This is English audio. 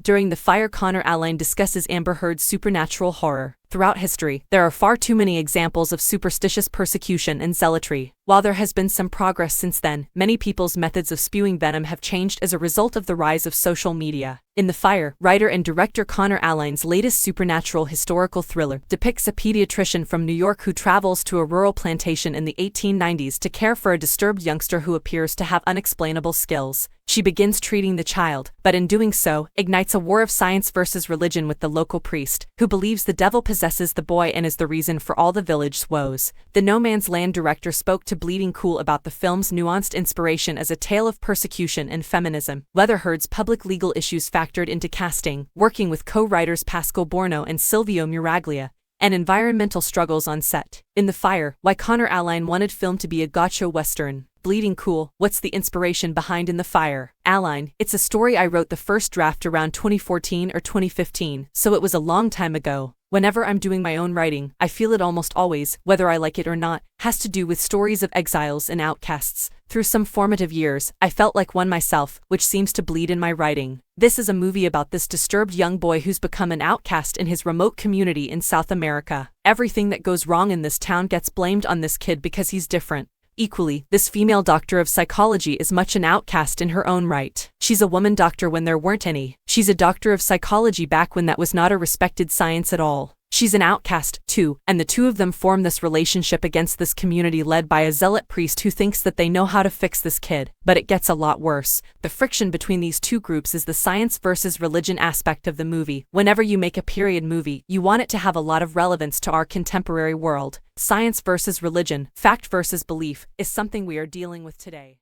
During The Fire, Connor Alleyne discusses Amber Heard's supernatural horror. Throughout history, there are far too many examples of superstitious persecution and zealotry. While there has been some progress since then, many people's methods of spewing venom have changed as a result of the rise of social media. In The Fire, writer and director Connor Alleyne's latest supernatural historical thriller depicts a pediatrician from New York who travels to a rural plantation in the 1890s to care for a disturbed youngster who appears to have unexplainable skills. She begins treating the child, but in doing so, ignites a war of science versus religion with the local priest, who believes the devil possesses the boy and is the reason for all the village's woes. The No Man's Land director spoke to Bleeding Cool about the film's nuanced inspiration as a tale of persecution and feminism. Whether Heard's public legal issues factored into casting, working with co-writers Pascal Borno and Silvio Miraglia, and environmental struggles on set. In The Fire, why Connor Alleyne wanted film to be a gaucho western. Bleeding Cool, what's the inspiration behind In the Fire? Alleyne, it's a story I wrote the first draft around 2014 or 2015, so it was a long time ago. Whenever I'm doing my own writing, I feel it almost always, whether I like it or not, has to do with stories of exiles and outcasts. Through some formative years, I felt like one myself, which seems to bleed in my writing. This is a movie about this disturbed young boy who's become an outcast in his remote community in South America. Everything that goes wrong in this town gets blamed on this kid because he's different. Equally, this female doctor of psychology is much an outcast in her own right. She's a woman doctor when there weren't any. She's a doctor of psychology back when that was not a respected science at all. She's an outcast, too, and the two of them form this relationship against this community led by a zealot priest who thinks that they know how to fix this kid. But it gets a lot worse. The friction between these two groups is the science versus religion aspect of the movie. Whenever you make a period movie, you want it to have a lot of relevance to our contemporary world. Science versus religion, fact versus belief, is something we are dealing with today.